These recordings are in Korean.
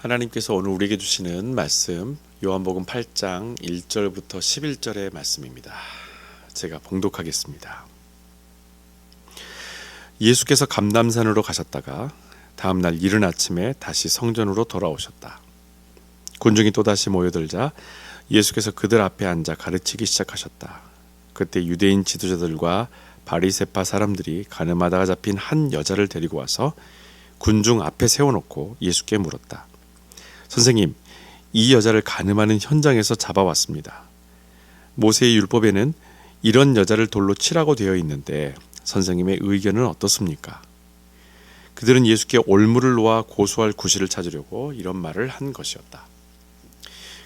하나님께서 오늘 우리에게 주시는 말씀 요한복음 8장 1절부터 11절의 말씀입니다. 제가 봉독하겠습니다. 예수께서 감람산으로 가셨다가 다음 날 이른 아침에 다시 성전으로 돌아오셨다. 군중이 또다시 모여들자 예수께서 그들 앞에 앉아 가르치기 시작하셨다. 그때 유대인 지도자들과 바리새파 사람들이 가늠하다가 잡힌 한 여자를 데리고 와서 군중 앞에 세워놓고 예수께 물었다. 선생님, 이 여자를 가늠하는 현장에서 잡아왔습니다. 모세의 율법에는 이런 여자를 돌로 치라고 되어 있는데 선생님의 의견은 어떻습니까? 그들은 예수께 올무를 놓아 고소할 구실을 찾으려고 이런 말을 한 것이었다.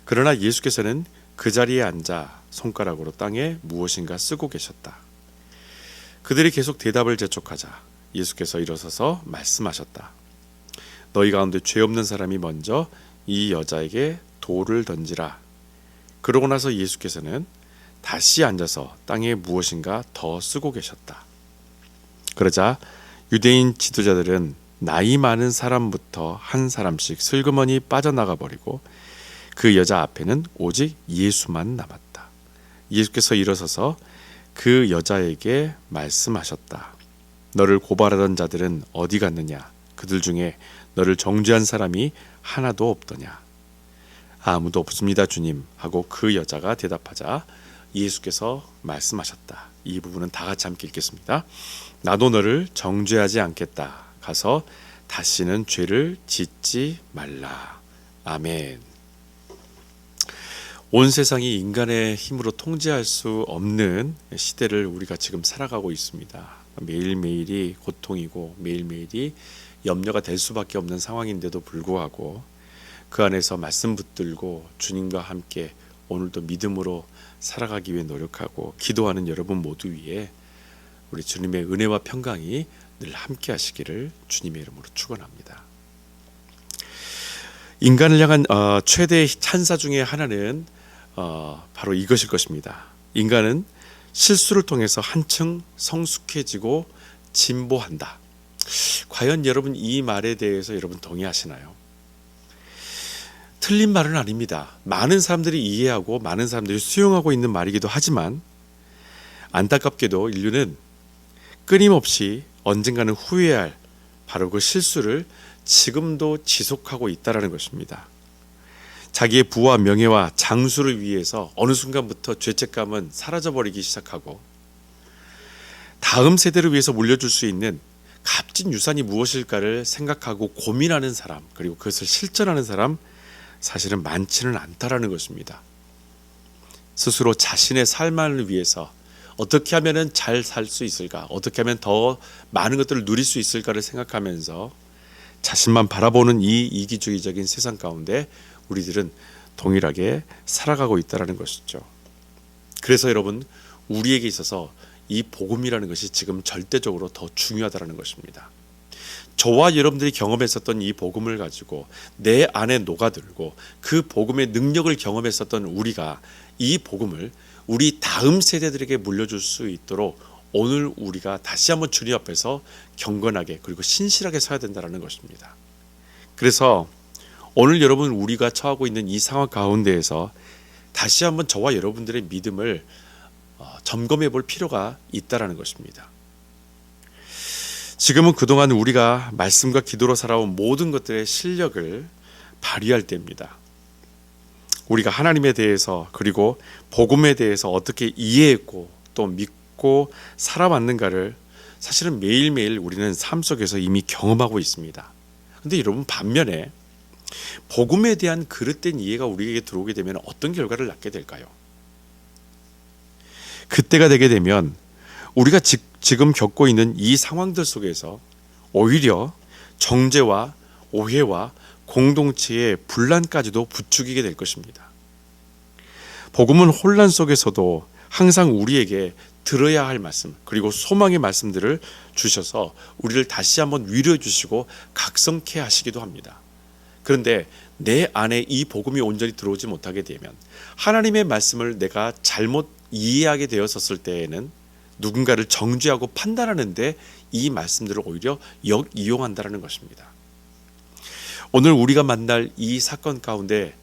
그러나 예수께서는 그 자리에 앉아 손가락으로 땅에 무엇인가 쓰고 계셨다. 그들이 계속 대답을 재촉하자 예수께서 일어서서 말씀하셨다. 너희 가운데 죄 없는 사람이 먼저 이 여자에게 돌을 던지라. 그러고 나서 예수께서는 다시 앉아서 땅에 무엇인가 더 쓰고 계셨다. 그러자 유대인 지도자들은 나이 많은 사람부터 한 사람씩 슬그머니 빠져나가 버리고 그 여자 앞에는 오직 예수만 남았다. 예수께서 일어서서 그 여자에게 말씀하셨다. 너를 고발하던 자들은 어디 갔느냐? 그들 중에 너를 정죄한 사람이 하나도 없더냐? 아무도 없습니다, 주님. 하고 그 여자가 대답하자 예수께서 말씀하셨다. 이 부분은 다 같이 함께 읽겠습니다. 나도 너를 정죄하지 않겠다. 가서 다시는 죄를 짓지 말라. 아멘. 온 세상이 인간의 힘으로 통제할 수 없는 시대를 우리가 지금 살아가고 있습니다. 매일매일이 고통이고 매일매일이 염려가 될 수밖에 없는 상황인데도 불구하고 그 안에서 말씀 붙들고 주님과 함께 오늘도 믿음으로 살아가기 위해 노력하고 기도하는 여러분 모두 위에 우리 주님의 은혜와 평강이 늘 함께 하시기를 주님의 이름으로 축원합니다. 인간을 향한 최대의 찬사 중에 하나는 바로 이것일 것입니다. 인간은 실수를 통해서 한층 성숙해지고 진보한다. 과연 여러분 이 말에 대해서 여러분 동의하시나요? 틀린 말은 아닙니다. 많은 사람들이 이해하고 많은 사람들이 수용하고 있는 말이기도 하지만 안타깝게도 인류는 끊임없이 언젠가는 후회할 바로 그 실수를 지금도 지속하고 있다는 것입니다. 자기의 부와 명예와 장수를 위해서 어느 순간부터 죄책감은 사라져버리기 시작하고 다음 세대를 위해서 물려줄 수 있는 값진 유산이 무엇일까를 생각하고 고민하는 사람, 그리고 그것을 실천하는 사람 사실은 많지는 않다라는 것입니다. 스스로 자신의 삶을 위해서 어떻게 하면 잘 살 수 있을까, 어떻게 하면 더 많은 것들을 누릴 수 있을까를 생각하면서 자신만 바라보는 이 이기주의적인 세상 가운데 우리들은 동일하게 살아가고 있다는 것이죠. 그래서 여러분, 우리에게 있어서 이 복음이라는 것이 지금 절대적으로 더 중요하다는 것입니다. 저와 여러분들이 경험했었던 이 복음을 가지고 내 안에 녹아들고 그 복음의 능력을 경험했었던 우리가 이 복음을 우리 다음 세대들에게 물려줄 수 있도록 오늘 우리가 다시 한번 주님 앞에서 경건하게 그리고 신실하게 서야 된다는 것입니다. 그래서 오늘 여러분 우리가 처하고 있는 이 상황 가운데에서 다시 한번 저와 여러분들의 믿음을 점검해 볼 필요가 있다는 것입니다. 지금은 그동안 우리가 말씀과 기도로 살아온 모든 것들의 실력을 발휘할 때입니다. 우리가 하나님에 대해서 그리고 복음에 대해서 어떻게 이해했고 또 믿고 살아왔는가를 사실은 매일매일 우리는 삶 속에서 이미 경험하고 있습니다. 그런데 여러분, 반면에 복음에 대한 그릇된 이해가 우리에게 들어오게 되면 어떤 결과를 낳게 될까요? 그때가 되게 되면 우리가 지금 겪고 있는 이 상황들 속에서 오히려 정죄와 오해와 공동체의 분란까지도 부추기게 될 것입니다. 복음은 혼란 속에서도 항상 우리에게 들어야 할 말씀 그리고 소망의 말씀들을 주셔서 우리를 다시 한번 위로해 주시고 각성케 하시기도 합니다. 그런데 내 안에 이 복음이 온전히 들어오지 못하게 되면 하나님의 말씀을 내가 잘못 이해하게 되었었을 때에는 누군가를 정죄하고 판단하는데 이 말씀들을 오히려 역이용한다는 것입니다. 오늘 우리가 만날 이 사건 가운데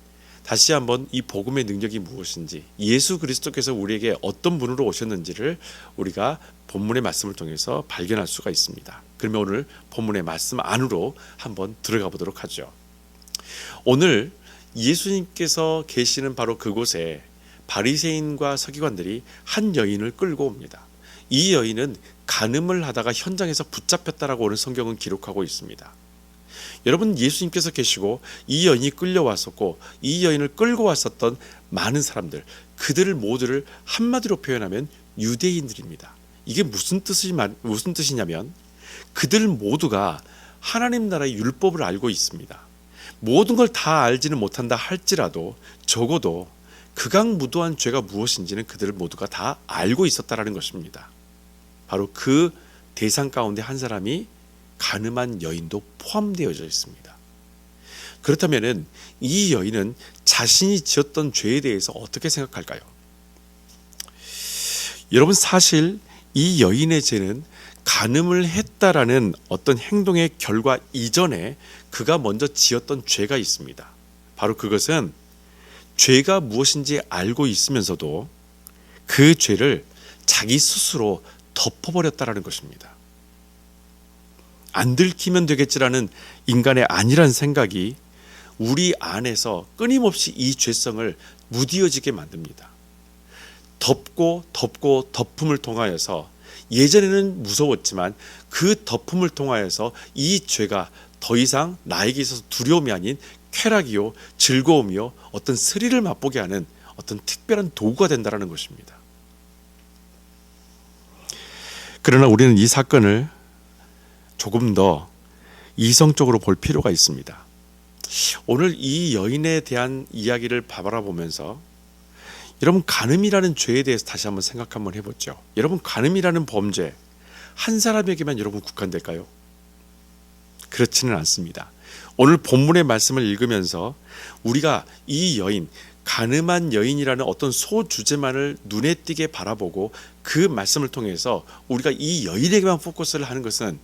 다시 한번 이 복음의 능력이 무엇인지, 예수 그리스도께서 우리에게 어떤 분으로 오셨는지를 우리가 본문의 말씀을 통해서 발견할 수가 있습니다. 그러면 오늘 본문의 말씀 안으로 한번 들어가 보도록 하죠. 오늘 예수님께서 계시는 바로 그곳에 바리새인과 서기관들이 한 여인을 끌고 옵니다. 이 여인은 간음을 하다가 현장에서 붙잡혔다라고 오늘 성경은 기록하고 있습니다. 여러분, 예수님께서 계시고 이 여인이 끌려왔었고 이 여인을 끌고 왔었던 많은 사람들, 그들을 모두를 한마디로 표현하면 유대인들입니다. 이게 무슨 뜻이냐면 그들 모두가 하나님 나라의 율법을 알고 있습니다. 모든 걸 다 알지는 못한다 할지라도 적어도 극악무도한 죄가 무엇인지는 그들 모두가 다 알고 있었다라는 것입니다. 바로 그 대상 가운데 한 사람이 간음한 여인도 포함되어져 있습니다. 그렇다면 이 여인은 자신이 지었던 죄에 대해서 어떻게 생각할까요? 여러분, 사실 이 여인의 죄는 간음을 했다라는 어떤 행동의 결과 이전에 그가 먼저 지었던 죄가 있습니다. 바로 그것은 죄가 무엇인지 알고 있으면서도 그 죄를 자기 스스로 덮어버렸다라는 것입니다. 안 들키면 되겠지라는 인간의 안일한 생각이 우리 안에서 끊임없이 이 죄성을 무디어지게 만듭니다. 덮고 덮음을 통하여서 예전에는 무서웠지만 그 덮음을 통하여서 이 죄가 더 이상 나에게 있어서 두려움이 아닌 쾌락이요, 즐거움이요, 어떤 스릴을 맛보게 하는 어떤 특별한 도구가 된다는 것입니다. 그러나 우리는 이 사건을 조금 더 이성적으로 볼 필요가 있습니다. 오늘 이 여인에 대한 이야기를 바라보면서 여러분, 간음이라는 죄에 대해서 다시 한번 생각 한번 해보죠. 여러분, 간음이라는 범죄 한 사람에게만 여러분 국한될까요? 그렇지는 않습니다. 오늘 본문의 말씀을 읽으면서 우리가 이 여인, 간음한 여인이라는 어떤 소주제만을 눈에 띄게 바라보고 그 말씀을 통해서 우리가 이 여인에게만 포커스를 하는 것은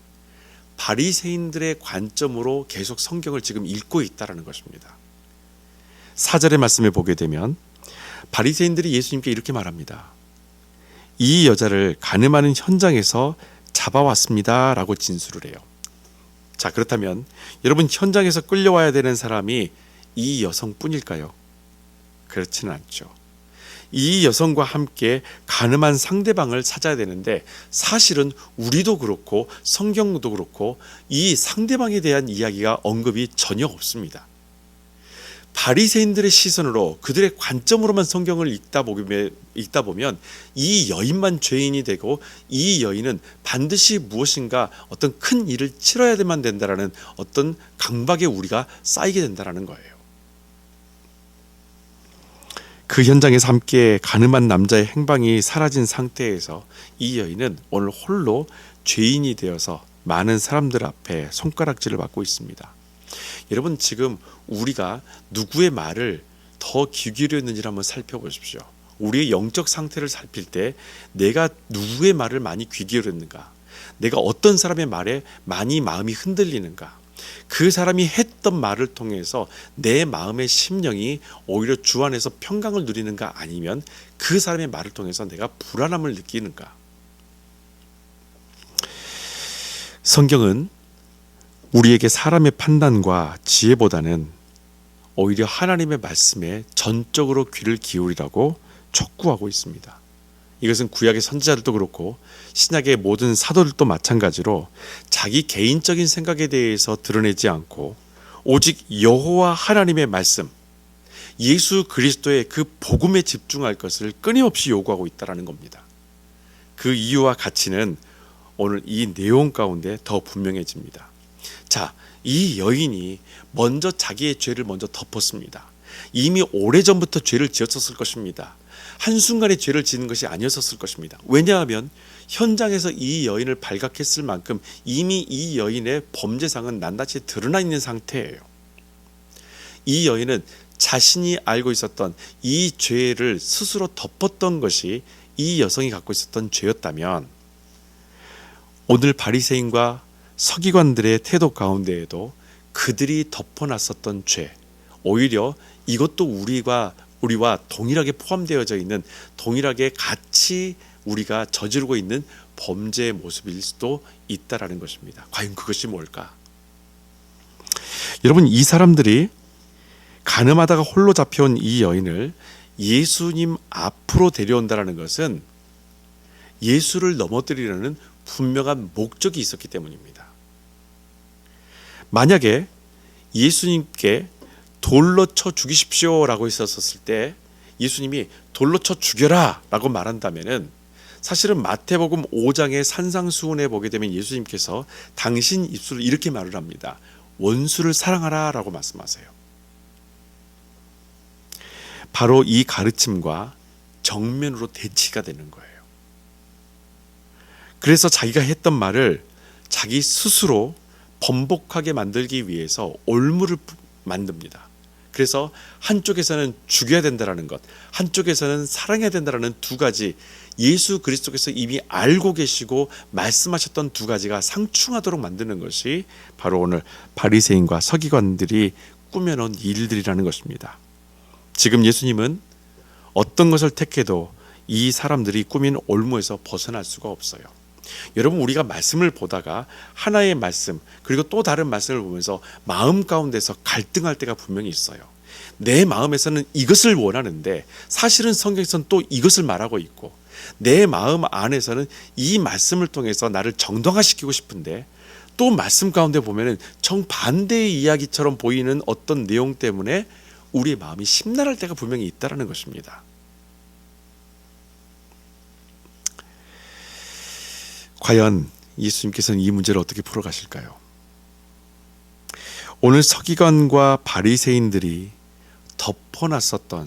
바리새인들의 관점으로 계속 성경을 지금 읽고 있다는 것입니다. 4절의 말씀을 보게 되면 바리새인들이 예수님께 이렇게 말합니다. 이 여자를 간음하는 현장에서 잡아왔습니다 라고 진술을 해요. 자, 그렇다면 여러분, 현장에서 끌려와야 되는 사람이 이 여성뿐일까요? 그렇지는 않죠. 이 여성과 함께 간음한 상대방을 찾아야 되는데 사실은 우리도 그렇고 성경도 그렇고 이 상대방에 대한 이야기가 언급이 전혀 없습니다. 바리새인들의 시선으로 그들의 관점으로만 성경을 읽다 보면 이 여인만 죄인이 되고 이 여인은 반드시 무엇인가 어떤 큰 일을 치러야만 된다라는 어떤 강박에 우리가 쌓이게 된다라는 거예요. 그 현장에서 함께 간음한 남자의 행방이 사라진 상태에서 이 여인은 오늘 홀로 죄인이 되어서 많은 사람들 앞에 손가락질을 받고 있습니다. 여러분, 지금 우리가 누구의 말을 더 귀 기울였는지를 한번 살펴보십시오. 우리의 영적 상태를 살필 때 내가 누구의 말을 많이 귀 기울였는가, 내가 어떤 사람의 말에 많이 마음이 흔들리는가, 그 사람이 했던 말을 통해서 내 마음의 심령이 오히려 주 안에서 평강을 누리는가, 아니면 그 사람의 말을 통해서 내가 불안함을 느끼는가. 성경은 우리에게 사람의 판단과 지혜보다는 오히려 하나님의 말씀에 전적으로 귀를 기울이라고 촉구하고 있습니다. 이것은 구약의 선지자들도 그렇고 신약의 모든 사도들도 마찬가지로 자기 개인적인 생각에 대해서 드러내지 않고 오직 여호와 하나님의 말씀, 예수 그리스도의 그 복음에 집중할 것을 끊임없이 요구하고 있다는 겁니다. 그 이유와 가치는 오늘 이 내용 가운데 더 분명해집니다. 자, 이 여인이 먼저 자기의 죄를 먼저 덮었습니다. 이미 오래전부터 죄를 지었었을 것입니다. 한순간에 죄를 지은 것이 아니었었을 것입니다. 왜냐하면 현장에서 이 여인을 발각했을 만큼 이미 이 여인의 범죄상은 낱낱이 드러나 있는 상태예요. 이 여인은 자신이 알고 있었던 이 죄를 스스로 덮었던 것이 이 여성이 갖고 있었던 죄였다면 오늘 바리새인과 서기관들의 태도 가운데에도 그들이 덮어놨었던 죄, 오히려 이것도 우리와 동일하게 포함되어져 있는, 동일하게 같이 우리가 저지르고 있는 범죄의 모습일 수도 있다라는 것입니다. 과연 그것이 뭘까? 여러분, 이 사람들이 간음하다가 홀로 잡혀온 이 여인을 예수님 앞으로 데려온다는 것은 예수를 넘어뜨리려는 분명한 목적이 있었기 때문입니다. 만약에 예수님께 돌로 쳐 죽이십시오라고 했었을 때 예수님이 돌로 쳐 죽여라 라고 말한다면은, 사실은 마태복음 5장의 산상수훈에 보게 되면 예수님께서 당신 입술을 이렇게 말을 합니다. 원수를 사랑하라 라고 말씀하세요. 바로 이 가르침과 정면으로 대치가 되는 거예요. 그래서 자기가 했던 말을 자기 스스로 번복하게 만들기 위해서 올무를 만듭니다. 그래서 한쪽에서는 죽여야 된다는 것, 한쪽에서는 사랑해야 된다는 두 가지, 예수 그리스도께서 이미 알고 계시고 말씀하셨던 두 가지가 상충하도록 만드는 것이 바로 오늘 바리새인과 서기관들이 꾸며놓은 일들이라는 것입니다. 지금 예수님은 어떤 것을 택해도 이 사람들이 꾸민 올무에서 벗어날 수가 없어요. 여러분, 우리가 말씀을 보다가 하나의 말씀 그리고 또 다른 말씀을 보면서 마음 가운데서 갈등할 때가 분명히 있어요. 내 마음에서는 이것을 원하는데 사실은 성경에서는 또 이것을 말하고 있고, 내 마음 안에서는 이 말씀을 통해서 나를 정당화시키고 싶은데 또 말씀 가운데 보면은 정반대의 이야기처럼 보이는 어떤 내용 때문에 우리의 마음이 심란할 때가 분명히 있다는 것입니다. 과연 예수님께서는 이 문제를 어떻게 풀어가실까요? 오늘 서기관과 바리새인들이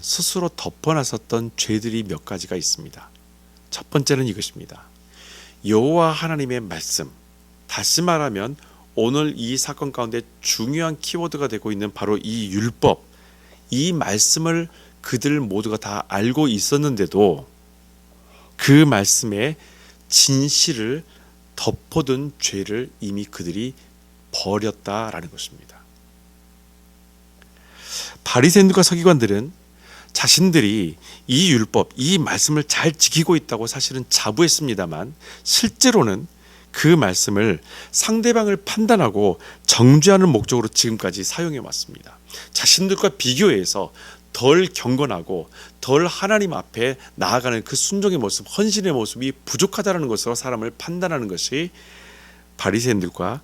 스스로 덮어놨었던 죄들이 몇 가지가 있습니다. 첫 번째는 이것입니다. 여호와 하나님의 말씀, 다시 말하면 오늘 이 사건 가운데 중요한 키워드가 되고 있는 바로 이 율법, 이 말씀을 그들 모두가 다 알고 있었는데도 그 말씀의 진실을 덮어둔 죄를 이미 그들이 버렸다라는 것입니다. 바리새인들과 서기관들은 자신들이 이 율법, 이 말씀을 잘 지키고 있다고 사실은 자부했습니다만, 실제로는 그 말씀을 상대방을 판단하고 정죄하는 목적으로 지금까지 사용해 왔습니다. 자신들과 비교해서 덜 경건하고 덜 하나님 앞에 나아가는 그 순종의 모습, 헌신의 모습이 부족하다는 것으로 사람을 판단하는 것이 바리새인들과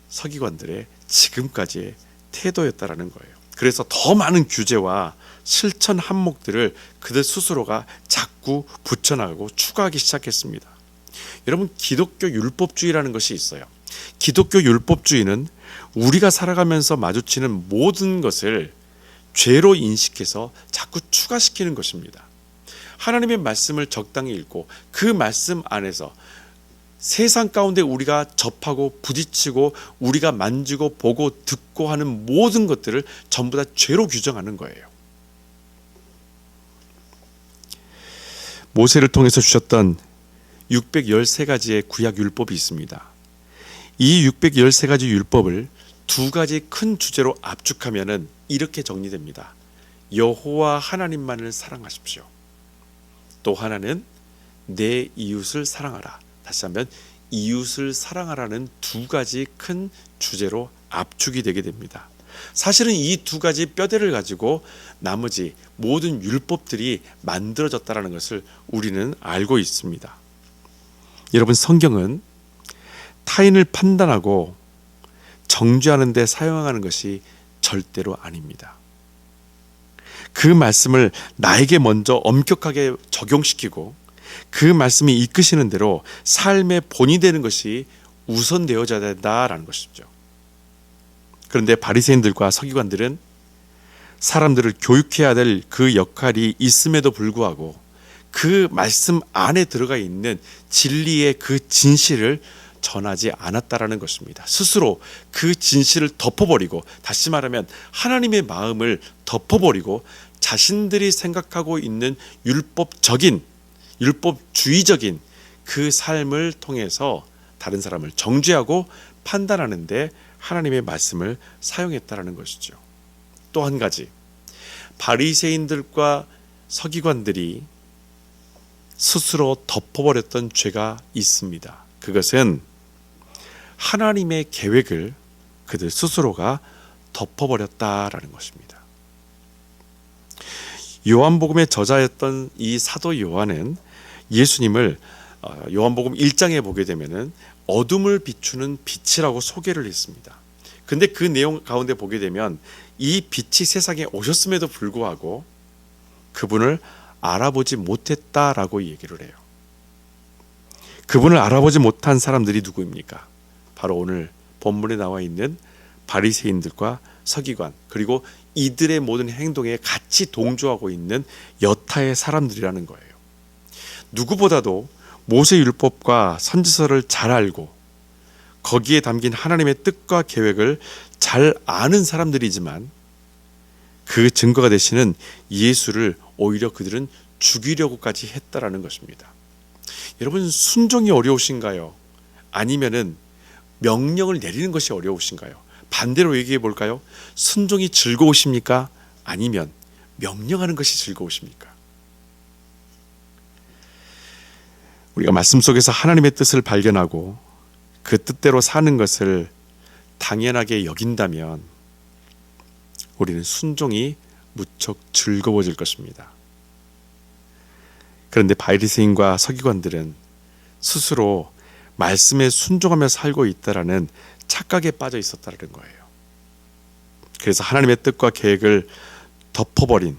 서기관들의 지금까지의 태도였다라는 거예요. 그래서 더 많은 규제와 실천 항목들을 그들 스스로가 자꾸 붙여나가고 추가하기 시작했습니다. 여러분, 기독교 율법주의라는 것이 있어요. 기독교 율법주의는 우리가 살아가면서 마주치는 모든 것을 죄로 인식해서 자꾸 추가시키는 것입니다. 하나님의 말씀을 적당히 읽고 그 말씀 안에서 세상 가운데 우리가 접하고 부딪히고 우리가 만지고 보고 듣고 하는 모든 것들을 전부 다 죄로 규정하는 거예요. 모세를 통해서 주셨던 613가지의 구약 율법이 있습니다. 이 613가지 율법을 두 가지 큰 주제로 압축하면은 이렇게 정리됩니다. 여호와 하나님만을 사랑하십시오. 또 하나는 내 이웃을 사랑하라. 다시 한번 이웃을 사랑하라는 두 가지 큰 주제로 압축이 되게 됩니다. 사실은 이 두 가지 뼈대를 가지고 나머지 모든 율법들이 만들어졌다는 것을 우리는 알고 있습니다. 여러분, 성경은 타인을 판단하고 정죄하는 데 사용하는 것이 절대로 아닙니다. 그 말씀을 나에게 먼저 엄격하게 적용시키고 그 말씀이 이끄시는 대로 삶의 본이 되는 것이 우선되어져야 된다라는 것이죠. 그런데 바리새인들과 서기관들은 사람들을 교육해야 될 그 역할이 있음에도 불구하고 그 말씀 안에 들어가 있는 진리의 그 진실을 전하지 않았다라는 것입니다. 스스로 그 진실을 덮어버리고, 다시 말하면 하나님의 마음을 덮어버리고 자신들이 생각하고 있는 율법주의적인 그 삶을 통해서 다른 사람을 정죄하고 판단하는데 하나님의 말씀을 사용했다라는 것이죠. 또 한 가지, 바리새인들과 서기관들이 스스로 덮어버렸던 죄가 있습니다. 그것은 하나님의 계획을 그들 스스로가 덮어버렸다라는 것입니다. 요한복음의 저자였던 이 사도 요한은 예수님을 요한복음 1장에 보게 되면은 어둠을 비추는 빛이라고 소개를 했습니다. 근데 그 내용 가운데 보게 되면 이 빛이 세상에 오셨음에도 불구하고 그분을 알아보지 못했다라고 얘기를 해요. 그분을 알아보지 못한 사람들이 누구입니까? 바로 오늘 본문에 나와 있는 바리새인들과 서기관, 그리고 이들의 모든 행동에 같이 동조하고 있는 여타의 사람들이라는 거예요. 누구보다도 모세 율법과 선지서를 잘 알고 거기에 담긴 하나님의 뜻과 계획을 잘 아는 사람들이지만 그 증거가 되시는 예수를 오히려 그들은 죽이려고까지 했다라는 것입니다. 여러분, 순종이 어려우신가요? 아니면은 명령을 내리는 것이 어려우신가요? 반대로 얘기해 볼까요? 순종이 즐거우십니까? 아니면 명령하는 것이 즐거우십니까? 우리가 말씀 속에서 하나님의 뜻을 발견하고 그 뜻대로 사는 것을 당연하게 여긴다면 우리는 순종이 무척 즐거워질 것입니다. 그런데 바리새인과 서기관들은 스스로 말씀에 순종하며 살고 있다라는 착각에 빠져 있었다는 거예요. 그래서 하나님의 뜻과 계획을 덮어버린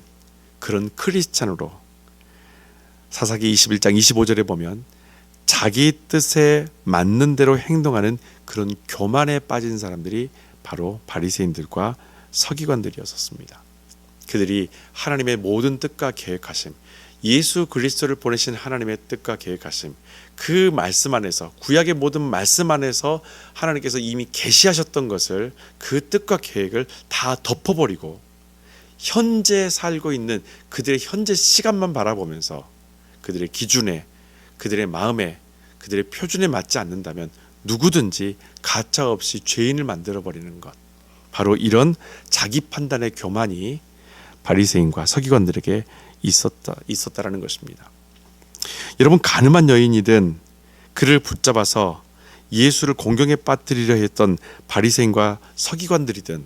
그런 크리스찬으로 사사기 21장 25절에 보면 자기 뜻에 맞는 대로 행동하는 그런 교만에 빠진 사람들이 바로 바리새인들과 서기관들이었습니다. 그들이 하나님의 모든 뜻과 계획하심, 예수 그리스도를 보내신 하나님의 뜻과 계획하심, 그 말씀 안에서, 구약의 모든 말씀 안에서 하나님께서 이미 계시하셨던 것을, 그 뜻과 계획을 다 덮어버리고 현재 살고 있는 그들의 현재 시간만 바라보면서 그들의 기준에, 그들의 마음에, 그들의 표준에 맞지 않는다면 누구든지 가차 없이 죄인을 만들어버리는 것, 바로 이런 자기 판단의 교만이 바리새인과 서기관들에게 있었다라는 것입니다. 여러분, 가늠한 여인이든 그를 붙잡아서 예수를 공경에 빠뜨리려 했던 바리새인과 서기관들이든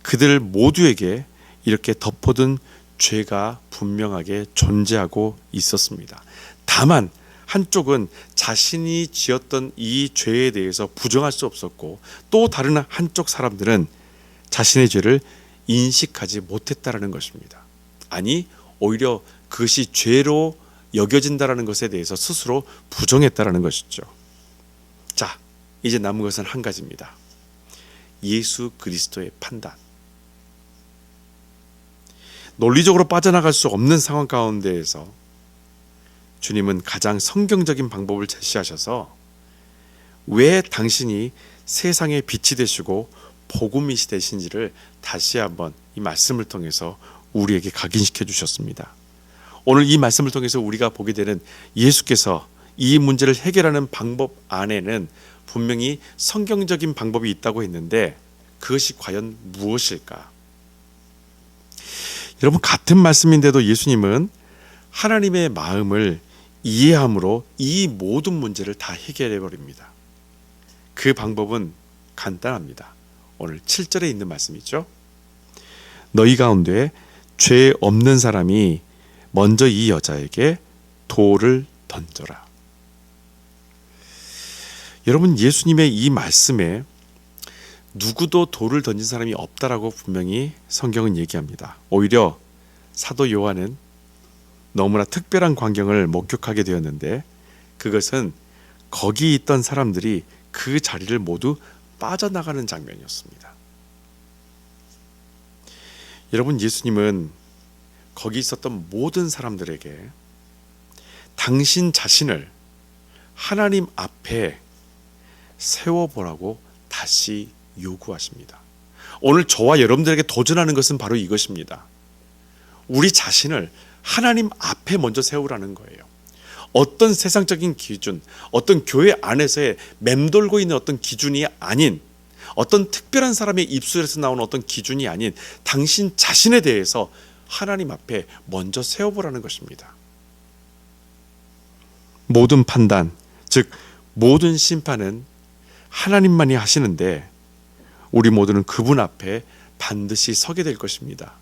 그들 모두에게 이렇게 덮어둔 죄가 분명하게 존재하고 있었습니다. 다만 한쪽은 자신이 지었던 이 죄에 대해서 부정할 수 없었고, 또 다른 한쪽 사람들은 자신의 죄를 인식하지 못했다라는 것입니다. 아니, 오히려 그것이 죄로 여겨진다라는 것에 대해서 스스로 부정했다라는 것이죠. 자, 이제 남은 것은 한 가지입니다. 예수 그리스도의 판단. 논리적으로 빠져나갈 수 없는 상황 가운데에서 주님은 가장 성경적인 방법을 제시하셔서 왜 당신이 세상의 빛이 되시고 복음이 되신지를 다시 한번 이 말씀을 통해서 우리에게 각인시켜 주셨습니다. 오늘 이 말씀을 통해서 우리가 보게 되는 예수께서 이 문제를 해결하는 방법 안에는 분명히 성경적인 방법이 있다고 했는데 그것이 과연 무엇일까? 여러분, 같은 말씀인데도 예수님은 하나님의 마음을 이해함으로 이 모든 문제를 다 해결해 버립니다. 그 방법은 간단합니다. 오늘 7절에 있는 말씀이죠. 너희 가운데 죄 없는 사람이 먼저 이 여자에게 돌을 던져라. 여러분, 예수님의 이 말씀에 누구도 돌을 던진 사람이 없다라고 분명히 성경은 얘기합니다. 오히려 사도 요한은 너무나 특별한 광경을 목격하게 되었는데 그것은 거기 있던 사람들이 그 자리를 모두 빠져나가는 장면이었습니다. 여러분, 예수님은 거기 있었던 모든 사람들에게 당신 자신을 하나님 앞에 세워보라고 다시 요구하십니다. 오늘 저와 여러분들에게 도전하는 것은 바로 이것입니다. 우리 자신을 하나님 앞에 먼저 세우라는 거예요. 어떤 세상적인 기준, 어떤 교회 안에서의 맴돌고 있는 어떤 기준이 아닌 어떤 특별한 사람의 입술에서 나오는 어떤 기준이 아닌 당신 자신에 대해서 하나님 앞에 먼저 세워보라는 것입니다. 모든 판단, 즉 모든 심판은 하나님만이 하시는데 우리 모두는 그분 앞에 반드시 서게 될 것입니다.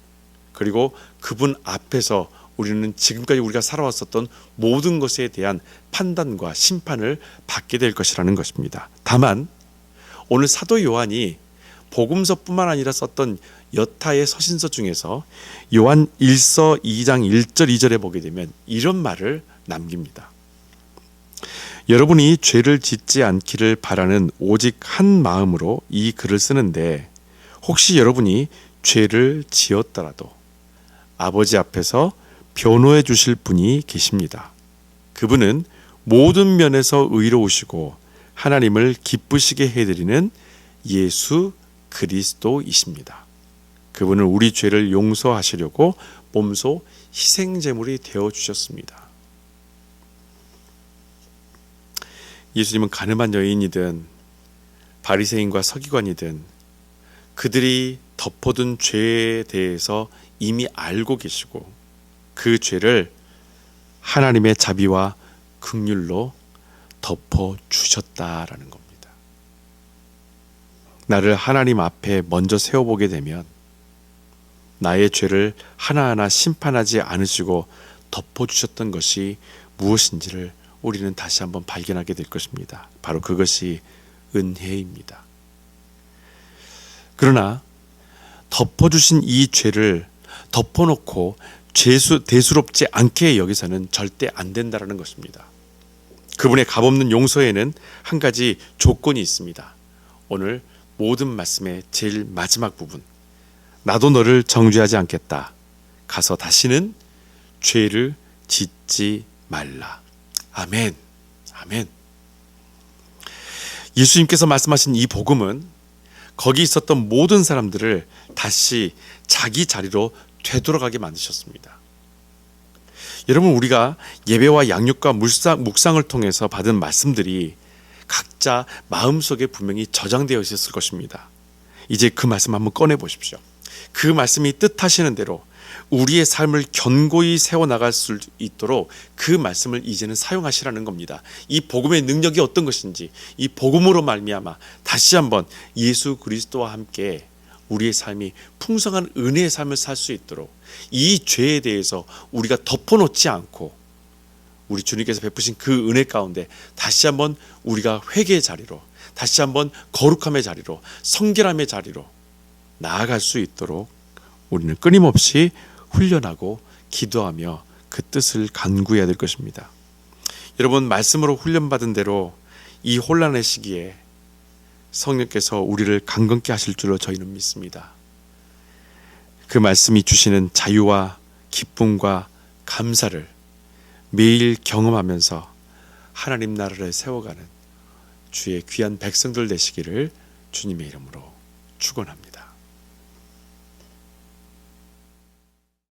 그리고 그분 앞에서 우리는 지금까지 우리가 살아왔었던 모든 것에 대한 판단과 심판을 받게 될 것이라는 것입니다. 다만 오늘 사도 요한이 복음서뿐만 아니라 썼던 여타의 서신서 중에서 요한 1서 2장 1절 2절에 보게 되면 이런 말을 남깁니다. 여러분이 죄를 짓지 않기를 바라는 오직 한 마음으로 이 글을 쓰는데 혹시 여러분이 죄를 지었더라도 아버지 앞에서 변호해 주실 분이 계십니다. 그분은 모든 면에서 의로우시고 하나님을 기쁘시게 해드리는 예수 그리스도이십니다. 그분은 우리 죄를 용서하시려고 몸소 희생제물이 되어주셨습니다. 예수님은 가늠한 여인이든 바리새인과 서기관이든 그들이 덮어둔 죄에 대해서 이미 알고 계시고 그 죄를 하나님의 자비와 긍휼로 덮어주셨다라는 겁니다. 나를 하나님 앞에 먼저 세워보게 되면 나의 죄를 하나하나 심판하지 않으시고 덮어주셨던 것이 무엇인지를 우리는 다시 한번 발견하게 될 것입니다. 바로 그것이 은혜입니다. 그러나 덮어주신 이 죄를 덮어놓고 대수롭지 않게 여기서는 절대 안 된다는 것입니다. 그분의 값없는 용서에는 한 가지 조건이 있습니다. 오늘 모든 말씀의 제일 마지막 부분, 나도 너를 정죄하지 않겠다. 가서 다시는 죄를 짓지 말라. 아멘. 아멘. 예수님께서 말씀하신 이 복음은 거기 있었던 모든 사람들을 다시 자기 자리로 되돌아가게 만드셨습니다. 여러분, 우리가 예배와 양육과 묵상을 통해서 받은 말씀들이 각자 마음속에 분명히 저장되어 있었을 것입니다. 이제 그 말씀 한번 꺼내 보십시오. 그 말씀이 뜻하시는 대로 우리의 삶을 견고히 세워나갈 수 있도록 그 말씀을 이제는 사용하시라는 겁니다. 이 복음의 능력이 어떤 것인지, 이 복음으로 말미암아 다시 한번 예수 그리스도와 함께 우리의 삶이 풍성한 은혜의 삶을 살 수 있도록 이 죄에 대해서 우리가 덮어놓지 않고 우리 주님께서 베푸신 그 은혜 가운데 다시 한번 우리가 회개의 자리로, 다시 한번 거룩함의 자리로, 성결함의 자리로 나아갈 수 있도록 우리는 끊임없이 훈련하고 기도하며 그 뜻을 간구해야 될 것입니다. 여러분, 말씀으로 훈련받은 대로 이 혼란의 시기에 성령께서 우리를 강건케 하실 줄로 저희는 믿습니다. 그 말씀이 주시는 자유와 기쁨과 감사를 매일 경험하면서 하나님 나라를 세워가는 주의 귀한 백성들 되시기를 주님의 이름으로 축원합니다.